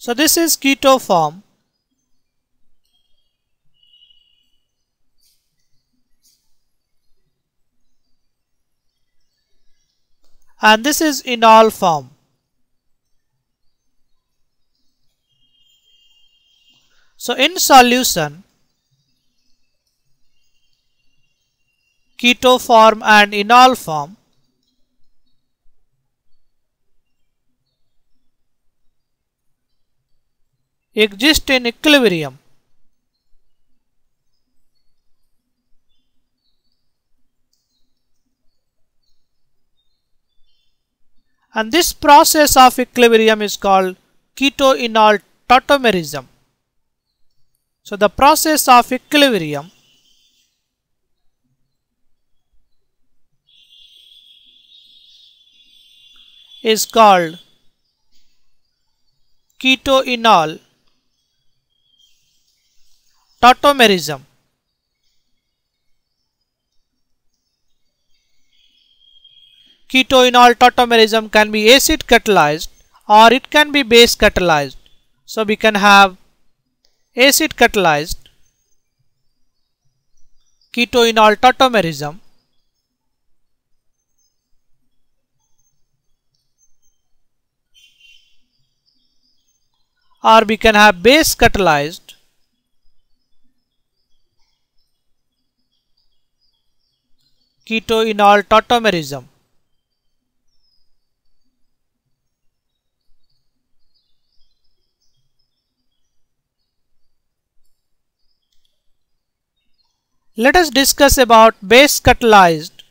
So this is keto form, and this is enol form. So in solution, keto form and enol form exist in equilibrium. And this process of equilibrium is called keto-enol tautomerism. So the process of equilibrium is called keto-enol tautomerism. Keto-enol tautomerism can be acid catalyzed or it can be base catalyzed. So we can have acid catalyzed keto-enol tautomerism, or we can have base catalyzed keto-enol tautomerism. Let us discuss about base catalyzed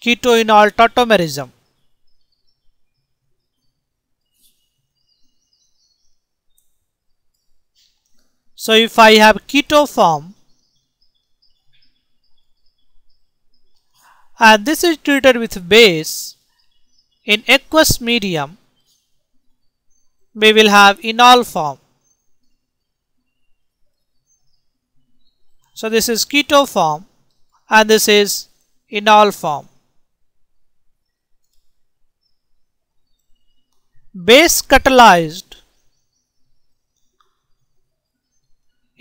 keto-enol tautomerism. So if I have keto form and this is treated with base in aqueous medium, we will have enol form. So this is keto form and this is enol form. Base catalyzed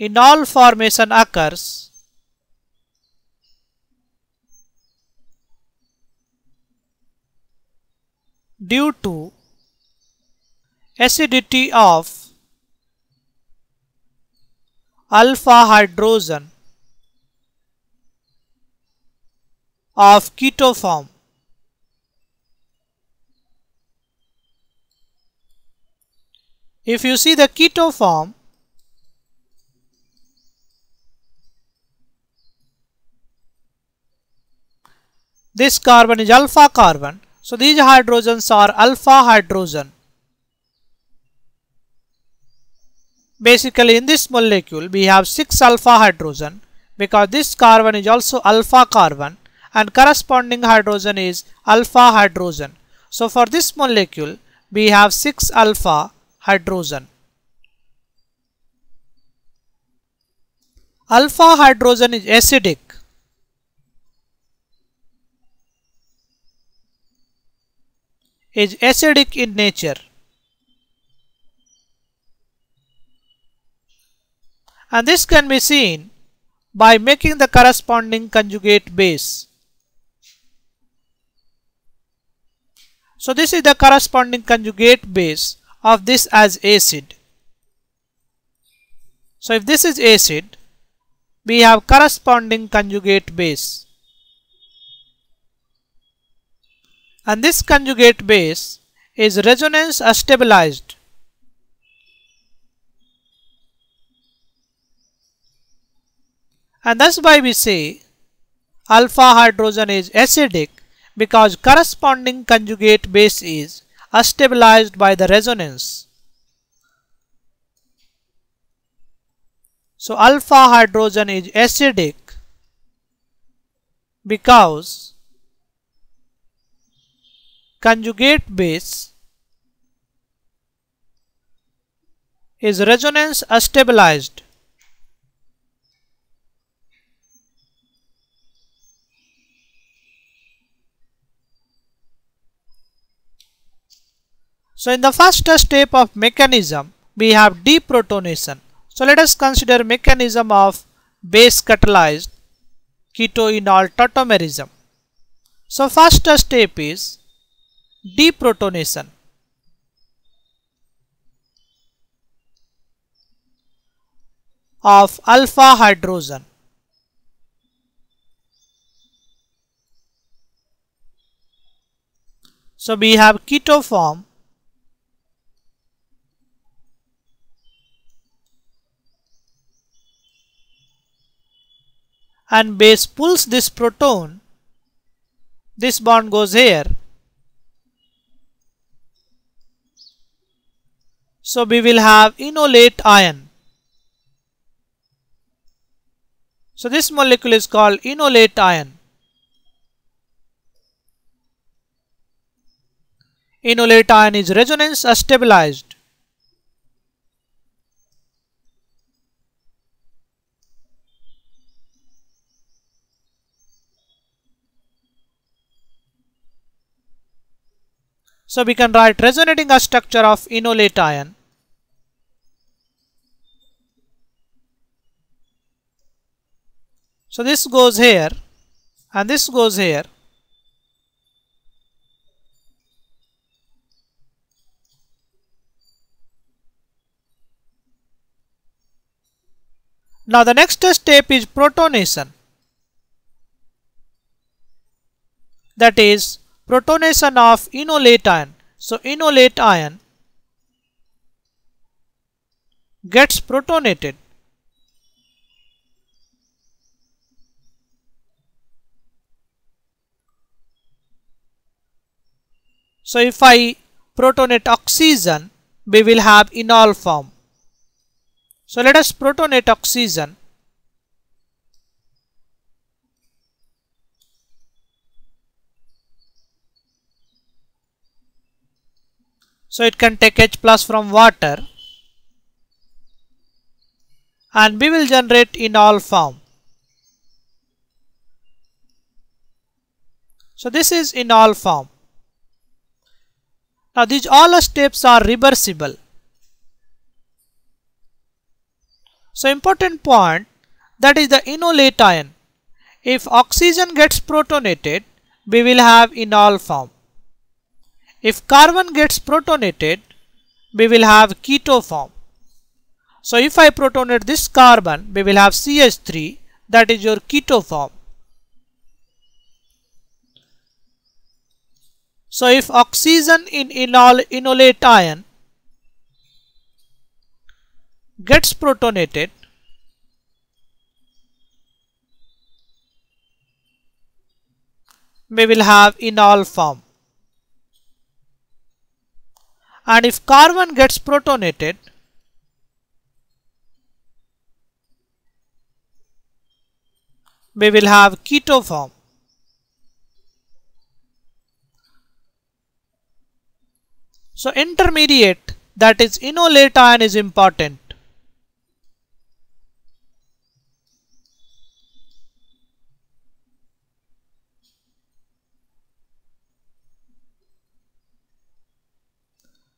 enol formation occurs due to acidity of alpha hydrogen of keto form. If you see the keto form, this carbon is alpha carbon. So these hydrogens are alpha hydrogen. Basically in this molecule we have 6 alpha hydrogen because this carbon is also alpha carbon and corresponding hydrogen is alpha hydrogen. So for this molecule we have 6 alpha hydrogen. Alpha hydrogen is acidic. Is acidic in nature. And this can be seen by making the corresponding conjugate base. So this is the corresponding conjugate base of this as acid. So if this is acid, we have corresponding conjugate base. And this conjugate base is resonance stabilized. And that's why we say alpha hydrogen is acidic, because corresponding conjugate base is stabilized by the resonance. So alpha hydrogen is acidic because conjugate base is resonance stabilized. So in the first step of mechanism, we have deprotonation. So let us consider mechanism of base catalyzed ketoenol tautomerism. So first step is deprotonation. Of alpha hydrogen. So we have keto form and base pulls this proton, this bond goes here. So we will have enolate ion. So this molecule is called enolate ion. Enolate ion is resonance stabilized. So we can write resonating structure of enolate ion. So this goes here and this goes here. Now the next step is protonation. That is protonation of enolate ion. So enolate ion gets protonated. So if I protonate oxygen, we will have enol form. So let us protonate oxygen. So it can take H plus from water and we will generate enol form. So this is enol form. Now these all steps are reversible. So important point, that is the enolate ion. If oxygen gets protonated, we will have enol form. If carbon gets protonated, we will have keto form. So if I protonate this carbon, we will have CH3, that is your keto form. So if oxygen in enolate ion gets protonated, we will have enol form. And if carbon gets protonated, we will have keto form. So intermediate, that is enolate ion, is important.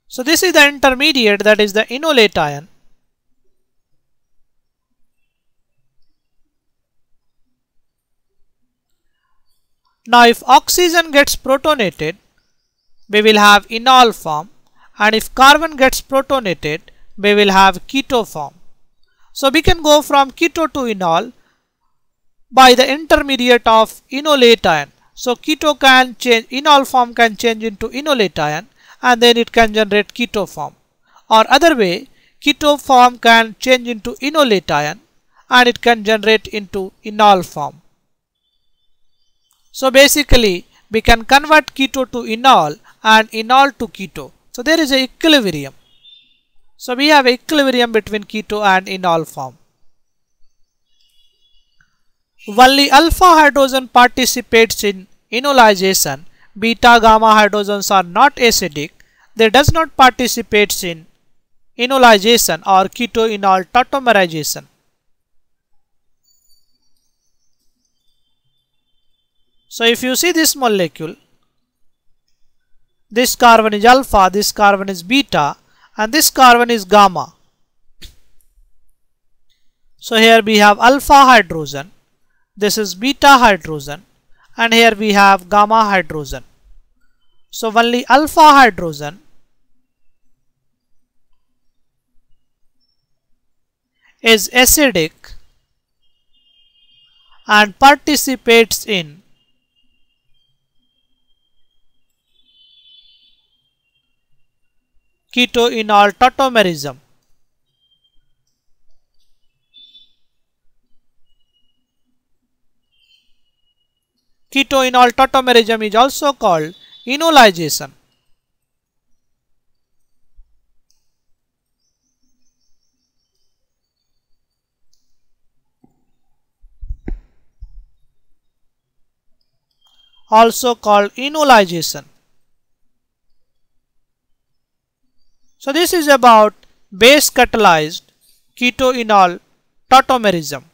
So this is the intermediate, that is the enolate ion. Now if oxygen gets protonated, we will have enol form, and if carbon gets protonated, we will have keto form. So we can go from keto to enol by the intermediate of enolate ion. So keto can change, enol form can change into enolate ion, and then it can generate keto form. Or other way, keto form can change into enolate ion and it can generate into enol form. So basically we can convert keto to enol and enol to keto. So there is an equilibrium. So we have equilibrium between keto and enol form. Only alpha hydrogen participates in enolization. Beta gamma hydrogens are not acidic. They does not participate in enolization or ketoenol tautomerization. So if you see this molecule, this carbon is alpha, this carbon is beta, and this carbon is gamma. So here we have alpha hydrogen, this is beta hydrogen, and here we have gamma hydrogen. So only alpha hydrogen is acidic and participates in ketoenol tautomerism. Ketoenol tautomerism is also called enolization. Also called enolization. So this is about base catalyzed ketoenol tautomerism.